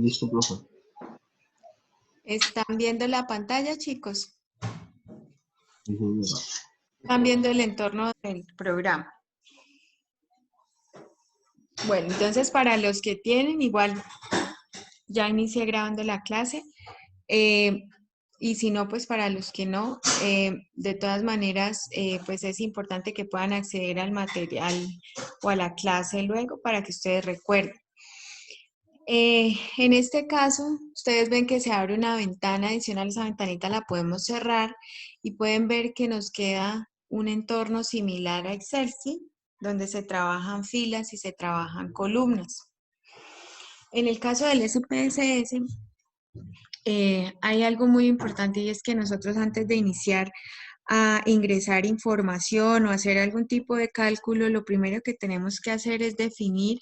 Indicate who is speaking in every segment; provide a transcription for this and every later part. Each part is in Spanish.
Speaker 1: Listo, profe.
Speaker 2: ¿Están viendo la pantalla, chicos?
Speaker 1: Sí, señora.
Speaker 2: ¿Están viendo el entorno del programa? Bueno, entonces para los que tienen, igual ya inicié grabando la clase. Y si no, pues para los que no, de todas maneras, pues es importante que puedan acceder al material o a la clase luego para que ustedes recuerden. En este caso, ustedes ven que se abre una ventana adicional, esa ventanita la podemos cerrar y pueden ver que nos queda un entorno similar a Excel, ¿sí? Donde se trabajan filas y se trabajan columnas. En el caso del SPSS, hay algo muy importante y es que nosotros antes de iniciar a ingresar información o hacer algún tipo de cálculo, lo primero que tenemos que hacer es definir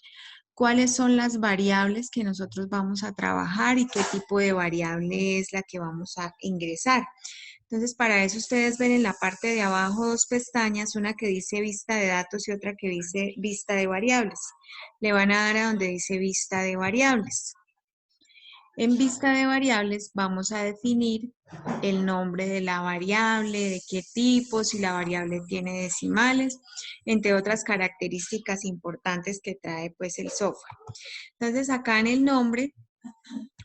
Speaker 2: cuáles son las variables que nosotros vamos a trabajar y qué tipo de variable es la que vamos a ingresar. Entonces, para eso ustedes ven en la parte de abajo dos pestañas, una que dice vista de datos y otra que dice vista de variables. Le van a dar a donde dice vista de variables. En vista de variables vamos a definir el nombre de la variable, de qué tipo, si la variable tiene decimales, entre otras características importantes que trae pues el software. Entonces acá en el nombre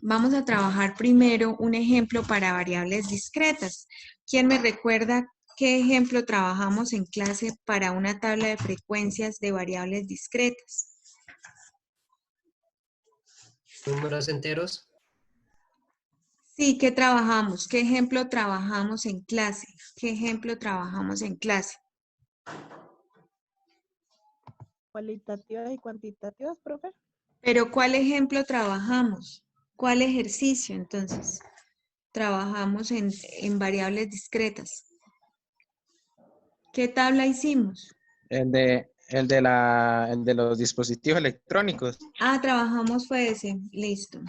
Speaker 2: vamos a trabajar primero un ejemplo para variables discretas. ¿Quién me recuerda qué ejemplo trabajamos en clase para una tabla de frecuencias de variables discretas?
Speaker 3: Números enteros.
Speaker 2: Sí, ¿qué trabajamos? ¿Qué ejemplo trabajamos en clase? ¿Qué ejemplo trabajamos en clase?
Speaker 4: Cualitativas y cuantitativas, profe.
Speaker 2: Pero ¿cuál ejemplo trabajamos? ¿Cuál ejercicio entonces? Trabajamos en variables discretas. ¿Qué tabla hicimos?
Speaker 5: El de los dispositivos electrónicos.
Speaker 2: Ah, trabajamos fue ese, listo.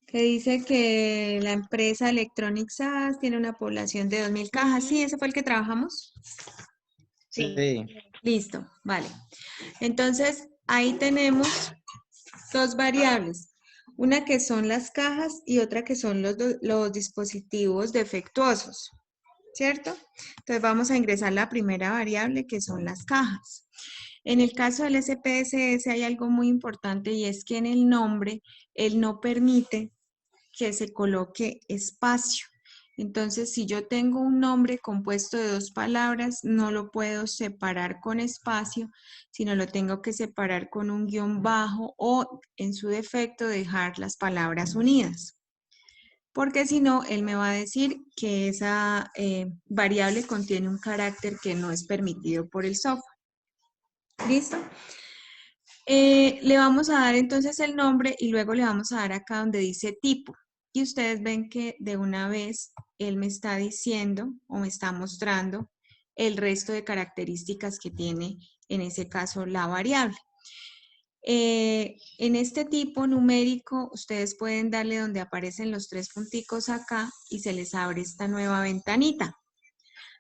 Speaker 2: Que dice que la empresa Electronic SAS tiene una población de 2.000 cajas. ¿Sí, ese fue el que trabajamos?
Speaker 5: Sí.
Speaker 2: Listo, vale. Entonces, ahí tenemos dos variables. Una que son las cajas y otra que son los dispositivos defectuosos, ¿cierto? Entonces vamos a ingresar la primera variable que son las cajas. En el caso del SPSS hay algo muy importante y es que en el nombre él no permite que se coloque espacio. Entonces, si yo tengo un nombre compuesto de dos palabras, no lo puedo separar con espacio, sino lo tengo que separar con un guión bajo o, en su defecto, dejar las palabras unidas. Porque si no, él me va a decir que esa variable contiene un carácter que no es permitido por el software. ¿Listo? Le vamos a dar entonces el nombre y luego le vamos a dar acá donde dice tipo. Y ustedes ven que de una vez él me está diciendo o me está mostrando el resto de características que tiene en ese caso la variable. En este tipo numérico ustedes pueden darle donde aparecen los tres punticos acá y se les abre esta nueva ventanita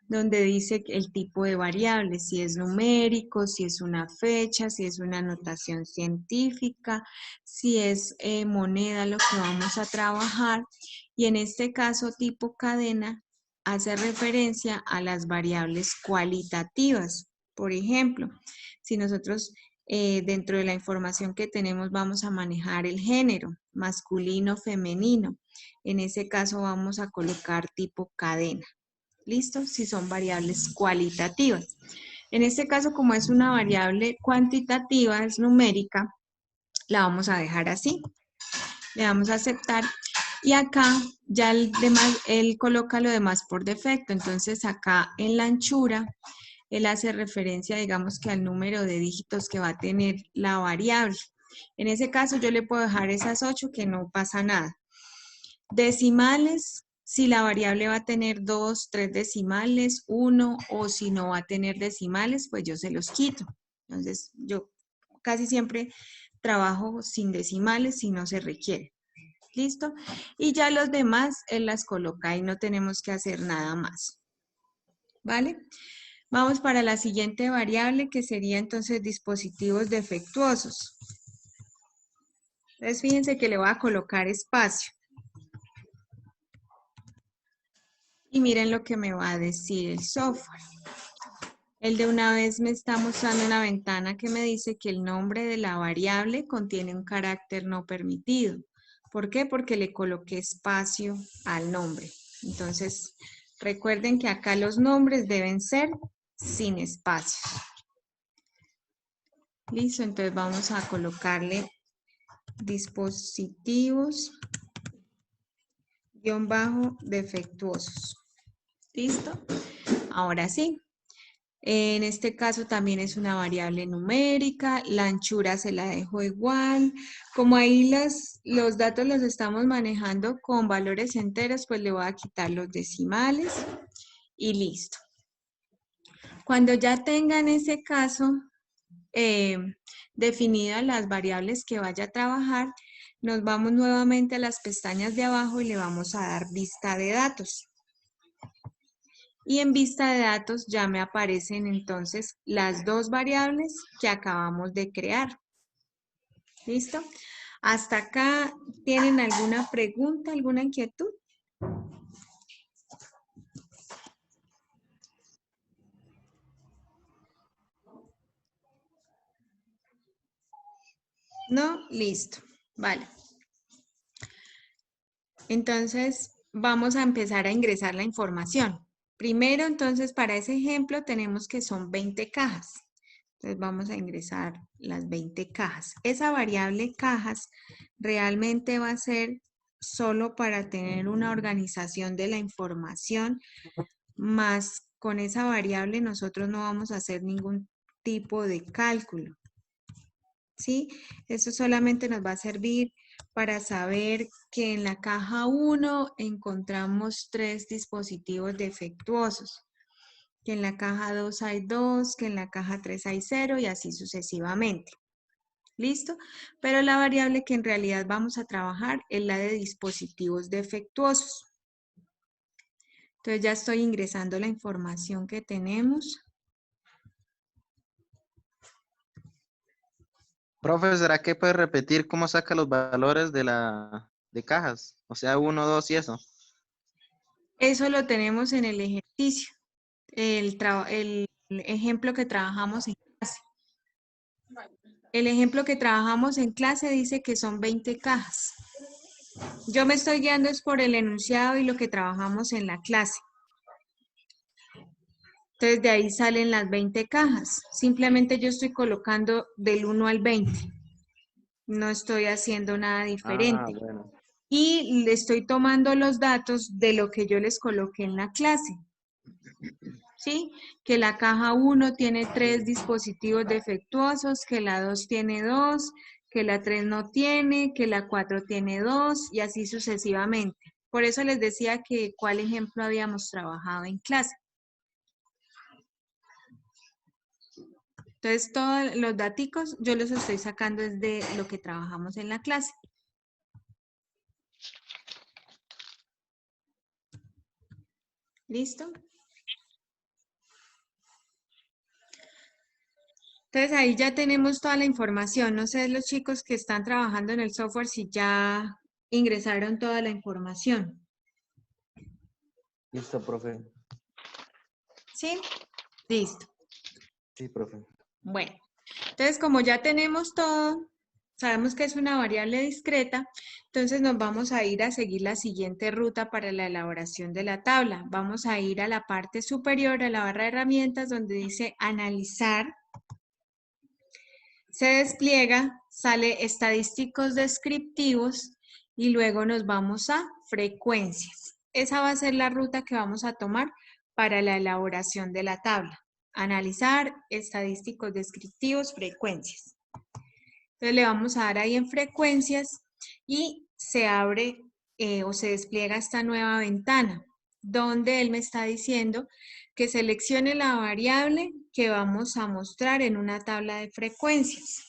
Speaker 2: donde dice el tipo de variable, si es numérico, si es una fecha, si es una notación científica, si es moneda lo que vamos a trabajar. Y en este caso, tipo cadena hace referencia a las variables cualitativas. Por ejemplo, si nosotros dentro de la información que tenemos vamos a manejar el género, masculino, femenino. En ese caso vamos a colocar tipo cadena. ¿Listo? Si son variables cualitativas. En este caso, como es una variable cuantitativa, es numérica, la vamos a dejar así. Le damos a aceptar. Y acá ya él coloca lo demás por defecto. Entonces acá en la anchura, él hace referencia, digamos que al número de dígitos que va a tener la variable. En ese caso yo le puedo dejar esas 8 que no pasa nada. Decimales, si la variable va a tener 2, 3 decimales, 1, o si no va a tener decimales, pues yo se los quito. Entonces, yo casi siempre trabajo sin decimales si no se requiere. ¿Listo? Y ya los demás, él las coloca y no tenemos que hacer nada más. ¿Vale? Vamos para la siguiente variable que sería entonces dispositivos defectuosos. Entonces fíjense que le voy a colocar espacio. Y miren lo que me va a decir el software. Él de una vez me está mostrando una ventana que me dice que el nombre de la variable contiene un carácter no permitido. ¿Por qué? Porque le coloqué espacio al nombre. Entonces, recuerden que acá los nombres deben ser sin espacios. Listo, entonces vamos a colocarle dispositivos -defectuosos. ¿Listo? Ahora sí. En este caso también es una variable numérica, la anchura se la dejo igual. Como ahí los datos los estamos manejando con valores enteros, pues le voy a quitar los decimales y listo. Cuando ya tenga en ese caso definidas las variables que vaya a trabajar, nos vamos nuevamente a las pestañas de abajo y le vamos a dar vista de datos. Y en vista de datos ya me aparecen entonces las dos variables que acabamos de crear. ¿Listo? ¿Hasta acá tienen alguna pregunta, alguna inquietud? ¿No? Listo. Vale. Entonces vamos a empezar a ingresar la información. Primero, entonces, para ese ejemplo tenemos que son 20 cajas. Entonces vamos a ingresar las 20 cajas. Esa variable cajas realmente va a ser solo para tener una organización de la información, más con esa variable nosotros no vamos a hacer ningún tipo de cálculo. ¿Sí? Eso solamente nos va a servir para saber que en la caja 1 encontramos 3 dispositivos defectuosos, que en la caja 2 hay 2, que en la caja 3 hay 0 y así sucesivamente. ¿Listo? Pero la variable que en realidad vamos a trabajar es la de dispositivos defectuosos. Entonces ya estoy ingresando la información que tenemos.
Speaker 5: Profe, ¿será que puede repetir cómo saca los valores de cajas? O sea, 1, 2 y eso.
Speaker 2: Eso lo tenemos en el ejercicio, el ejemplo que trabajamos en clase. El ejemplo que trabajamos en clase dice que son 20 cajas. Yo me estoy guiando es por el enunciado y lo que trabajamos en la clase. Entonces de ahí salen las 20 cajas. Simplemente yo estoy colocando del 1 al 20. No estoy haciendo nada diferente.
Speaker 5: Bueno.
Speaker 2: Y le estoy tomando los datos de lo que yo les coloqué en la clase. ¿Sí? Que la caja 1 tiene 3 dispositivos defectuosos, que la 2 tiene 2, que la 3 no tiene, que la 4 tiene 2 y así sucesivamente. Por eso les decía que cuál ejemplo habíamos trabajado en clase. Entonces, todos los daticos yo los estoy sacando desde lo que trabajamos en la clase. ¿Listo? Entonces, ahí ya tenemos toda la información. No sé los chicos que están trabajando en el software si ya ingresaron toda la información.
Speaker 1: Listo, profe.
Speaker 2: ¿Sí? Listo.
Speaker 1: Sí, profe.
Speaker 2: Bueno, entonces como ya tenemos todo, sabemos que es una variable discreta, entonces nos vamos a ir a seguir la siguiente ruta para la elaboración de la tabla. Vamos a ir a la parte superior, a la barra de herramientas, donde dice analizar. Se despliega, sale estadísticos descriptivos y luego nos vamos a frecuencias. Esa va a ser la ruta que vamos a tomar para la elaboración de la tabla. Analizar, estadísticos descriptivos, frecuencias. Entonces le vamos a dar ahí en frecuencias y se abre o se despliega esta nueva ventana donde él me está diciendo que seleccione la variable que vamos a mostrar en una tabla de frecuencias.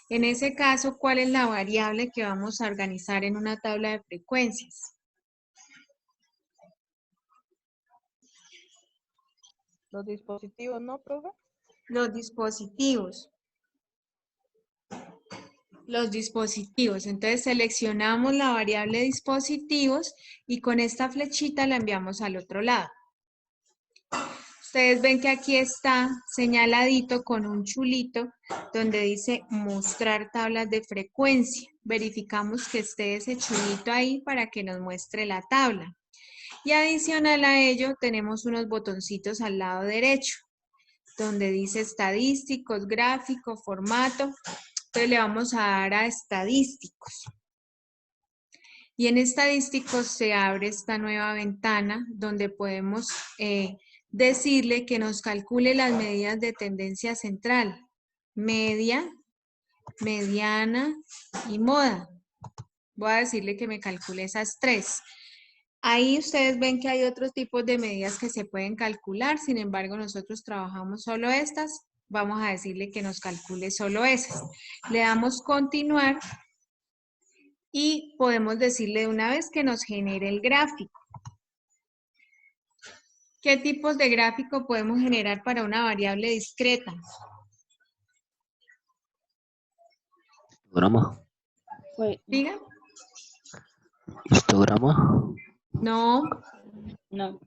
Speaker 2: En ese caso, ¿cuál es la variable que vamos a organizar en una tabla de frecuencias?
Speaker 4: Los dispositivos, ¿no, profe?
Speaker 2: Los dispositivos. Los dispositivos. Entonces seleccionamos la variable dispositivos y con esta flechita la enviamos al otro lado. Ustedes ven que aquí está señaladito con un chulito donde dice mostrar tablas de frecuencia. Verificamos que esté ese chulito ahí para que nos muestre la tabla. Y adicional a ello tenemos unos botoncitos al lado derecho donde dice estadísticos, gráfico, formato. Entonces le vamos a dar a estadísticos. Y en estadísticos se abre esta nueva ventana donde podemos decirle que nos calcule las medidas de tendencia central, media, mediana y moda. Voy a decirle que me calcule esas tres. Ahí ustedes ven que hay otros tipos de medidas que se pueden calcular, sin embargo nosotros trabajamos solo estas. Vamos a decirle que nos calcule solo esas. Le damos continuar y podemos decirle de una vez que nos genere el gráfico. ¿Qué tipos de gráfico podemos generar para una variable discreta?
Speaker 1: Histograma.
Speaker 2: ¿Diga?
Speaker 1: Histograma.
Speaker 2: No.
Speaker 4: No.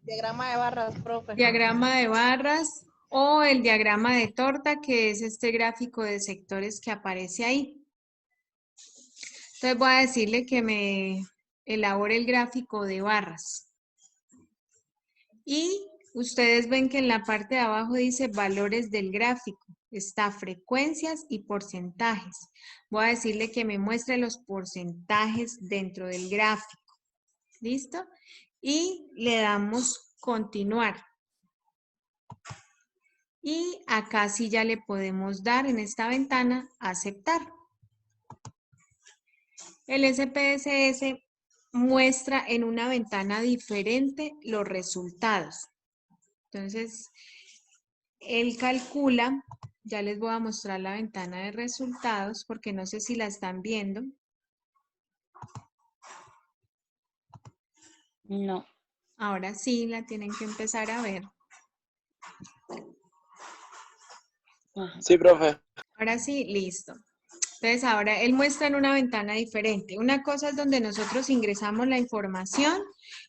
Speaker 4: Diagrama de barras, profe.
Speaker 2: Diagrama de barras o el diagrama de torta, que es este gráfico de sectores que aparece ahí. Entonces voy a decirle que me elabore el gráfico de barras. Y ustedes ven que en la parte de abajo dice valores del gráfico. Está frecuencias y porcentajes. Voy a decirle que me muestre los porcentajes dentro del gráfico. ¿Listo? Y le damos continuar. Y acá sí ya le podemos dar en esta ventana aceptar. El SPSS muestra en una ventana diferente los resultados. Entonces, él calcula, ya les voy a mostrar la ventana de resultados porque no sé si la están viendo.
Speaker 4: No.
Speaker 2: Ahora sí la tienen que empezar a ver.
Speaker 6: Sí, profe.
Speaker 2: Ahora sí, listo. Entonces ahora él muestra en una ventana diferente. Una cosa es donde nosotros ingresamos la información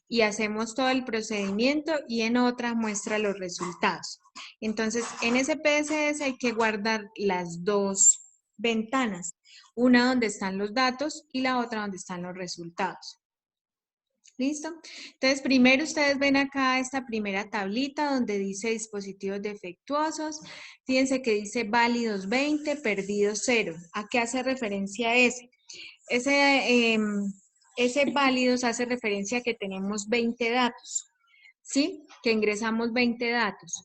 Speaker 2: y hacemos todo el procedimiento y en otra muestra los resultados. Entonces en SPSS hay que guardar las dos ventanas. Una donde están los datos y la otra donde están los resultados. ¿Listo? Entonces, primero ustedes ven acá esta primera tablita donde dice dispositivos defectuosos. Fíjense que dice válidos 20, perdidos 0. ¿A qué hace referencia ese? Ese válidos hace referencia a que tenemos 20 datos, ¿sí? Que ingresamos 20 datos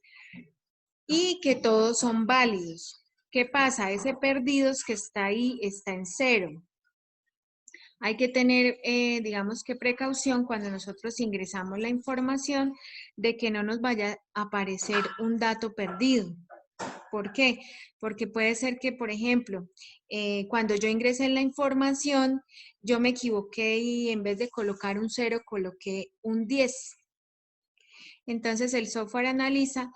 Speaker 2: y que todos son válidos. ¿Qué pasa? Ese perdidos que está ahí está en 0. Hay que tener, digamos que precaución cuando nosotros ingresamos la información de que no nos vaya a aparecer un dato perdido. ¿Por qué? Porque puede ser que, por ejemplo, cuando yo ingresé la información, yo me equivoqué y en vez de colocar un 0, coloqué un 10. Entonces el software analiza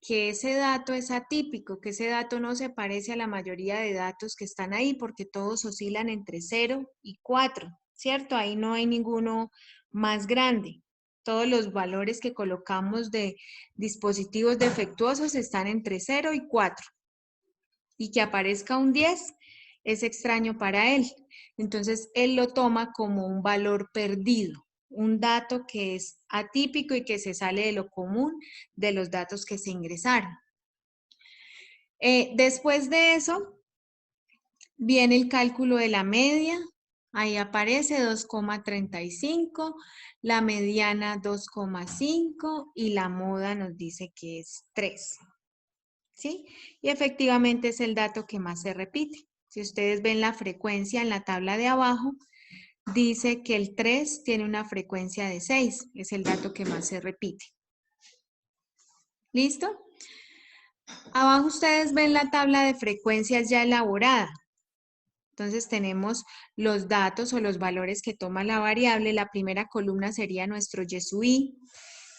Speaker 2: que ese dato es atípico, que ese dato no se parece a la mayoría de datos que están ahí porque todos oscilan entre 0 y 4, ¿cierto? Ahí no hay ninguno más grande. Todos los valores que colocamos de dispositivos defectuosos están entre 0 y 4. Y que aparezca un 10 es extraño para él. Entonces, él lo toma como un valor perdido, un dato que es atípico y que se sale de lo común de los datos que se ingresaron. Después de eso, viene el cálculo de la media. Ahí aparece 2,35, la mediana 2,5 y la moda nos dice que es 3. ¿Sí? Y efectivamente es el dato que más se repite. Si ustedes ven la frecuencia en la tabla de abajo, dice que el 3 tiene una frecuencia de 6. Es el dato que más se repite. ¿Listo? Abajo ustedes ven la tabla de frecuencias ya elaborada. Entonces tenemos los datos o los valores que toma la variable. La primera columna sería nuestro YSUI,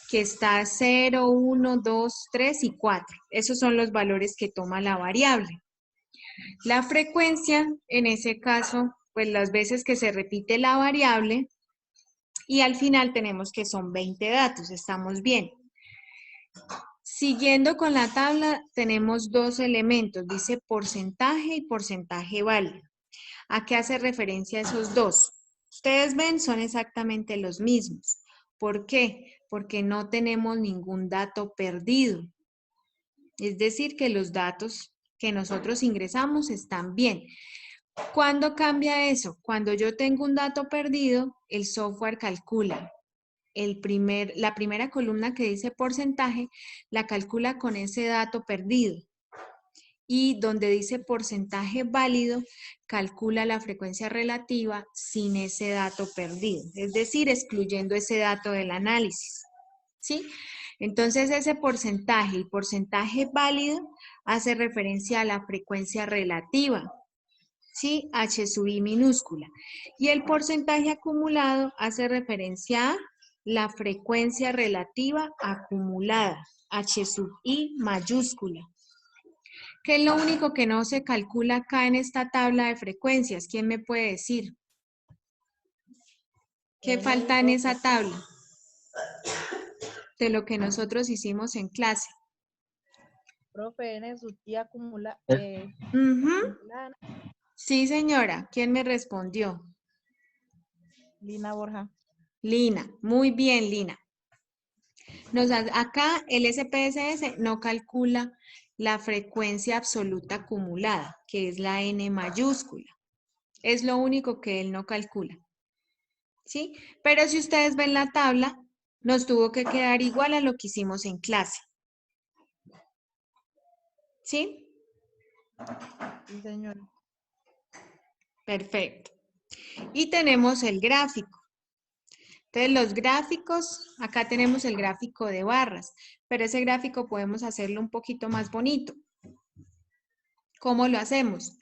Speaker 2: que está 0, 1, 2, 3 y 4. Esos son los valores que toma la variable. La frecuencia, en ese caso, pues las veces que se repite la variable y al final tenemos que son 20 datos, estamos bien. Siguiendo con la tabla, tenemos dos elementos, dice porcentaje y porcentaje válido. ¿A qué hace referencia esos dos? Ustedes ven, son exactamente los mismos. ¿Por qué? Porque no tenemos ningún dato perdido. Es decir, que los datos que nosotros ingresamos están bien. ¿Cuándo cambia eso? Cuando yo tengo un dato perdido, el software calcula. La primera columna que dice porcentaje, la calcula con ese dato perdido. Y donde dice porcentaje válido, calcula la frecuencia relativa sin ese dato perdido. Es decir, excluyendo ese dato del análisis. ¿Sí? Entonces ese porcentaje, el porcentaje válido, hace referencia a la frecuencia relativa. ¿Sí? H sub I minúscula. Y el porcentaje acumulado hace referencia a la frecuencia relativa acumulada. H sub I mayúscula. ¿Qué es lo único que no se calcula acá en esta tabla de frecuencias? ¿Quién me puede decir? ¿Qué falta en esa tabla? De lo que nosotros hicimos en clase.
Speaker 4: Profe, N sub I acumula.
Speaker 2: Ujú. Sí, señora. ¿Quién me respondió?
Speaker 4: Lina Borja.
Speaker 2: Lina. Muy bien, Lina. Acá el SPSS no calcula la frecuencia absoluta acumulada, que es la N mayúscula. Es lo único que él no calcula. ¿Sí? Pero si ustedes ven la tabla, nos tuvo que quedar igual a lo que hicimos en clase. ¿Sí?
Speaker 4: Sí, señora.
Speaker 2: Perfecto. Y tenemos el gráfico. Entonces los gráficos, acá tenemos el gráfico de barras, pero ese gráfico podemos hacerlo un poquito más bonito. ¿Cómo lo hacemos?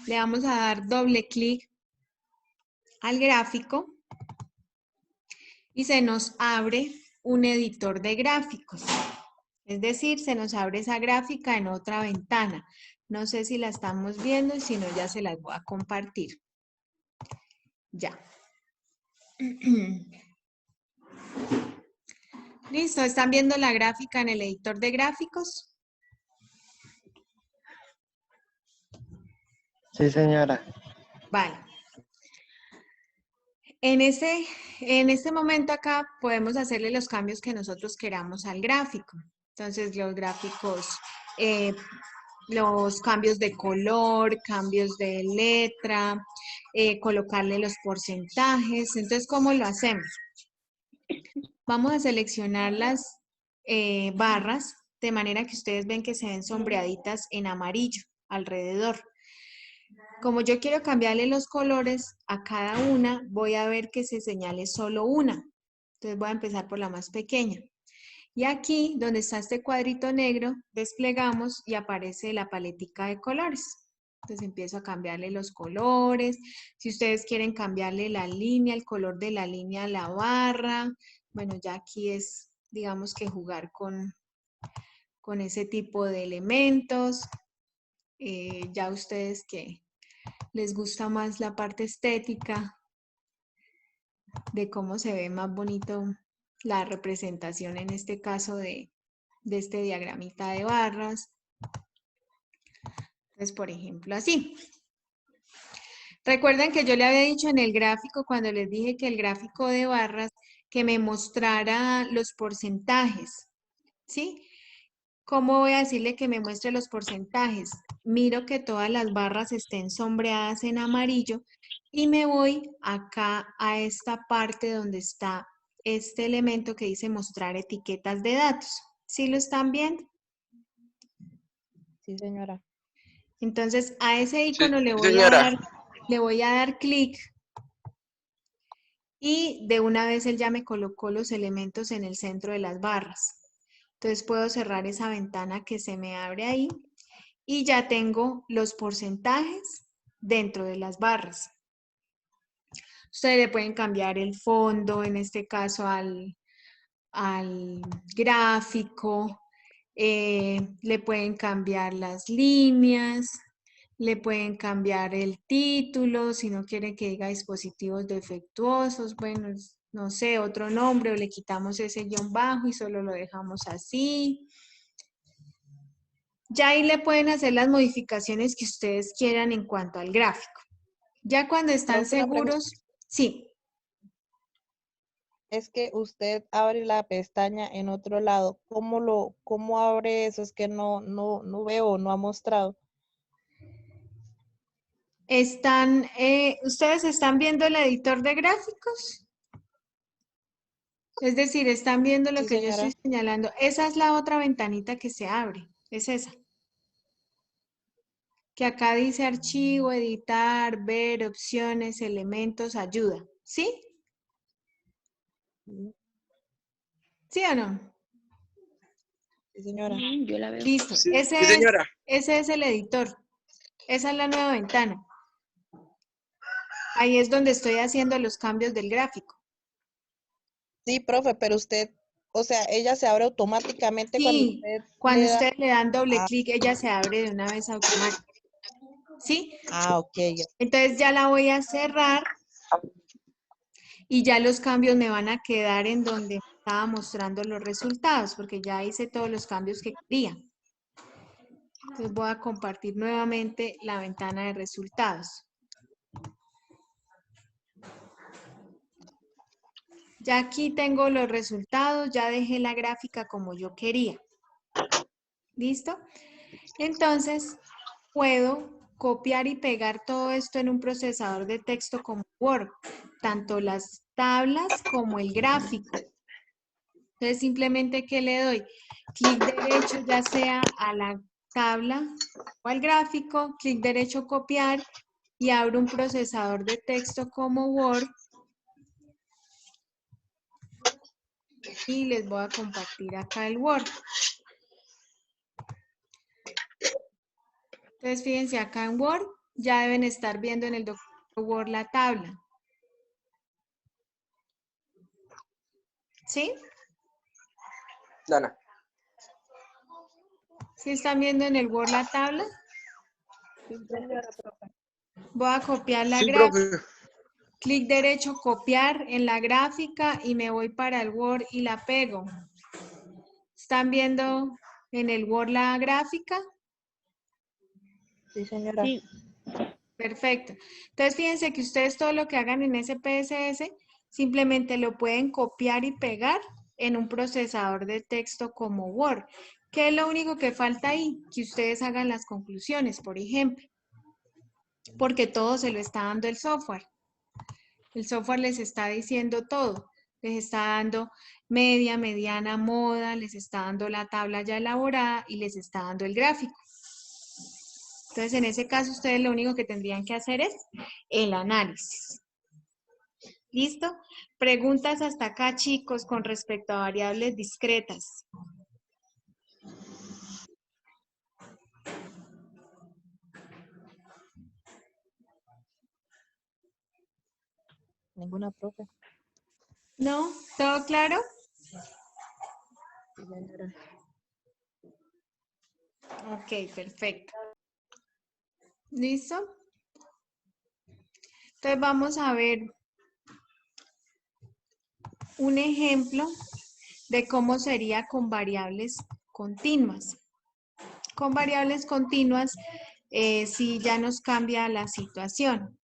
Speaker 2: Le vamos a dar doble clic al gráfico y se nos abre un editor de gráficos. Es decir, se nos abre esa gráfica en otra ventana. No sé si la estamos viendo y si no ya se las voy a compartir. Ya. ¿Listo? ¿Están viendo la gráfica en el editor de gráficos?
Speaker 7: Sí, señora.
Speaker 2: Vale. En este momento acá podemos hacerle los cambios que nosotros queramos al gráfico. Entonces los gráficos, los cambios de color, cambios de letra, colocarle los porcentajes. Entonces, ¿cómo lo hacemos? Vamos a seleccionar las barras de manera que ustedes ven que se ven sombreaditas en amarillo alrededor. Como yo quiero cambiarle los colores a cada una, voy a ver que se señale solo una. Entonces voy a empezar por la más pequeña. Y aquí, donde está este cuadrito negro, desplegamos y aparece la paletica de colores. Entonces empiezo a cambiarle los colores. Si ustedes quieren cambiarle la línea, el color de la línea a la barra. Bueno, ya aquí es, digamos que jugar con ese tipo de elementos. Ya ustedes que les gusta más la parte estética de cómo se ve más bonito la representación en este caso de este diagramita de barras. Entonces, por ejemplo, así. Recuerden que yo le había dicho en el gráfico, cuando les dije que el gráfico de barras, que me mostrara los porcentajes, ¿sí? ¿Cómo voy a decirle que me muestre los porcentajes? Miro que todas las barras estén sombreadas en amarillo y me voy acá a esta parte donde está este elemento que dice mostrar etiquetas de datos. ¿Sí lo están viendo?
Speaker 4: Sí, señora.
Speaker 2: Entonces a ese icono
Speaker 6: Sí,
Speaker 2: le
Speaker 6: señora.
Speaker 2: voy a dar clic y de una vez él ya me colocó los elementos en el centro de las barras. Entonces puedo cerrar esa ventana que se me abre ahí y ya tengo los porcentajes dentro de las barras. Ustedes le pueden cambiar el fondo, en este caso al gráfico, le pueden cambiar las líneas, Le pueden cambiar el título, si no quiere que diga dispositivos defectuosos, bueno, no sé, otro nombre, o le quitamos ese guión bajo y solo lo dejamos así. Ya ahí le pueden hacer las modificaciones que ustedes quieran en cuanto al gráfico. Ya cuando están
Speaker 4: Profe, una pregunta.
Speaker 2: seguros, sí.
Speaker 4: Es que usted abre la pestaña en otro lado. ¿Cómo abre eso? Es que no veo, no ha mostrado.
Speaker 2: ¿Ustedes están viendo el editor de gráficos? Es decir, están viendo lo
Speaker 4: Sí,
Speaker 2: que yo
Speaker 4: señora.
Speaker 2: estoy señalando. Esa es la otra ventanita que se abre. Es esa. Que acá dice archivo, editar, ver, opciones, elementos, ayuda. ¿Sí? ¿Sí o no?
Speaker 4: Sí, señora.
Speaker 7: Yo la veo.
Speaker 2: Listo.
Speaker 6: Sí,
Speaker 2: Ese
Speaker 6: señora.
Speaker 2: es el editor. Esa es la nueva ventana. Ahí es donde estoy haciendo los cambios del gráfico.
Speaker 4: Sí, profe, pero usted, o sea, ella se abre automáticamente cuando
Speaker 2: Sí,
Speaker 4: usted
Speaker 2: cuando
Speaker 4: le da.
Speaker 2: ustedes le dan doble
Speaker 4: Ah,
Speaker 2: clic, ella se abre de una vez automáticamente. ¿Sí?
Speaker 4: ok.
Speaker 2: Entonces ya la voy a cerrar y ya los cambios me van a quedar en donde me estaba mostrando los resultados, porque ya hice todos los cambios que quería. Entonces voy a compartir nuevamente la ventana de resultados. Ya aquí tengo los resultados, ya dejé la gráfica como yo quería. ¿Listo? Entonces, puedo copiar y pegar todo esto en un procesador de texto como Word, tanto las tablas como el gráfico. Entonces, simplemente, ¿qué le doy? Clic derecho, ya sea a la tabla o al gráfico, clic derecho, copiar, y abro un procesador de texto como Word. Y les voy a compartir acá el Word. Entonces, fíjense acá en Word, ya deben estar viendo en el documento Word la tabla. ¿Sí?
Speaker 6: Dana.
Speaker 2: ¿Sí están viendo en el Word la tabla?
Speaker 4: Sí, señora, profe.
Speaker 2: Voy a copiar la
Speaker 6: Sí,
Speaker 2: gráfica.
Speaker 6: profe.
Speaker 2: Clic derecho, copiar en la gráfica y me voy para el Word y la pego. ¿Están viendo en el Word la gráfica?
Speaker 4: Sí, señora.
Speaker 7: Sí.
Speaker 2: Perfecto. Entonces, fíjense que ustedes todo lo que hagan en SPSS, simplemente lo pueden copiar y pegar en un procesador de texto como Word. ¿Qué es lo único que falta ahí? Que ustedes hagan las conclusiones, por ejemplo. Porque todo se lo está dando el software. El software les está diciendo todo. Les está dando media, mediana, moda, les está dando la tabla ya elaborada y les está dando el gráfico. Entonces, en ese caso, ustedes lo único que tendrían que hacer es el análisis. ¿Listo? Preguntas hasta acá, chicos, con respecto a variables discretas.
Speaker 4: Ninguna, profe.
Speaker 2: ¿No? ¿Todo claro?
Speaker 4: Sí, señora.
Speaker 2: Ok, perfecto. ¿Listo? Entonces vamos a ver un ejemplo de cómo sería con variables continuas. Con variables continuas, si ya nos cambia la situación.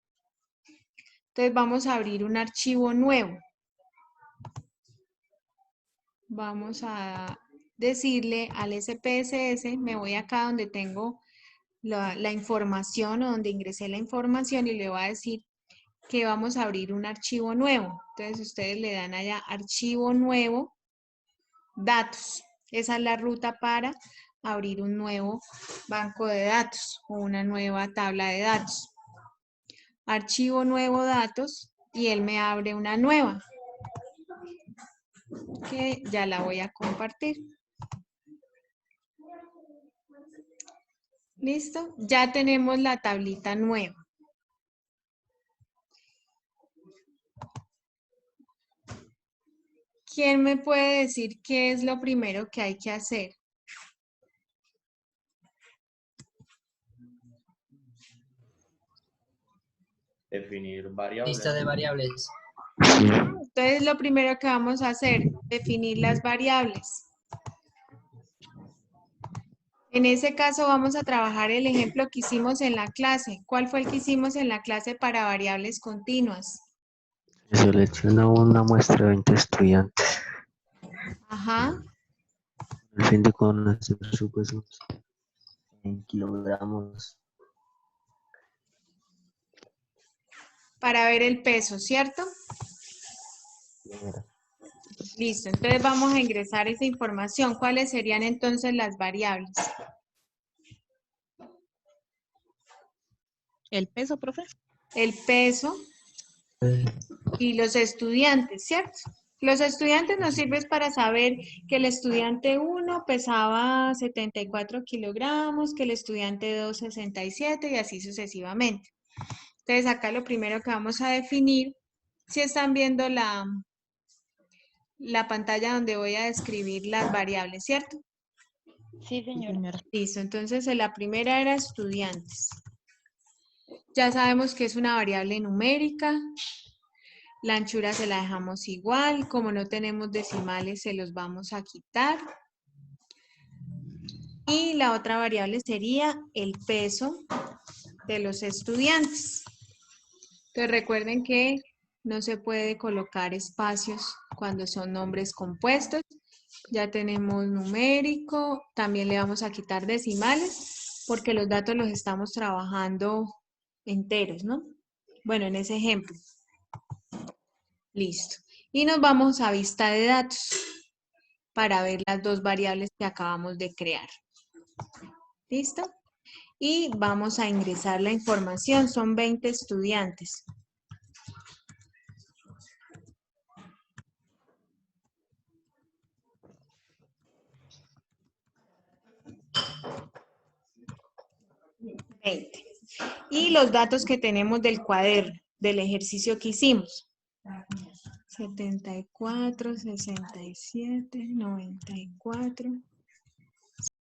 Speaker 2: Entonces vamos a abrir un archivo nuevo. Vamos a decirle al SPSS, me voy acá donde tengo la información o donde ingresé la información y le voy a decir que vamos a abrir un archivo nuevo. Entonces ustedes le dan allá archivo nuevo, datos. Esa es la ruta para abrir un nuevo banco de datos o una nueva tabla de datos. Archivo nuevo datos y él me abre una nueva que ya la voy a compartir. ¿Listo? Ya tenemos la tablita nueva. ¿Quién me puede decir qué es lo primero que hay que hacer?
Speaker 1: Definir variables.
Speaker 3: Lista de variables.
Speaker 1: Sí.
Speaker 2: Entonces, lo primero que vamos a hacer, definir las variables. En ese caso vamos a trabajar el ejemplo que hicimos en la clase. ¿Cuál fue el que hicimos en la clase para variables continuas?
Speaker 7: Se selecciona una muestra de 20 estudiantes.
Speaker 2: Ajá.
Speaker 7: El fin de conocer su peso en kilogramos.
Speaker 2: Para ver el peso, ¿cierto? Listo, entonces vamos a ingresar esa información. ¿Cuáles serían entonces las variables?
Speaker 4: ¿El peso, profe?
Speaker 2: El peso y los estudiantes, ¿cierto? Los estudiantes nos sirven para saber que el estudiante 1 pesaba 74 kilogramos, que el estudiante 2 67 y así sucesivamente. Entonces acá lo primero que vamos a definir, si están viendo la pantalla donde voy a describir las variables, ¿cierto?
Speaker 4: Sí, señora.
Speaker 2: Listo, entonces la primera era estudiantes. Ya sabemos que es una variable numérica. La anchura se la dejamos igual. Como no tenemos decimales, se los vamos a quitar. Y la otra variable sería el peso de los estudiantes. Entonces recuerden que no se puede colocar espacios cuando son nombres compuestos. Ya tenemos numérico. También le vamos a quitar decimales porque los datos los estamos trabajando enteros, ¿no? Bueno, en ese ejemplo. Listo. Y nos vamos a vista de datos para ver las dos variables que acabamos de crear. ¿Listo? Y vamos a ingresar la información. Son 20 estudiantes. Y los datos que tenemos del cuaderno, del ejercicio que hicimos. 74, 67, 94,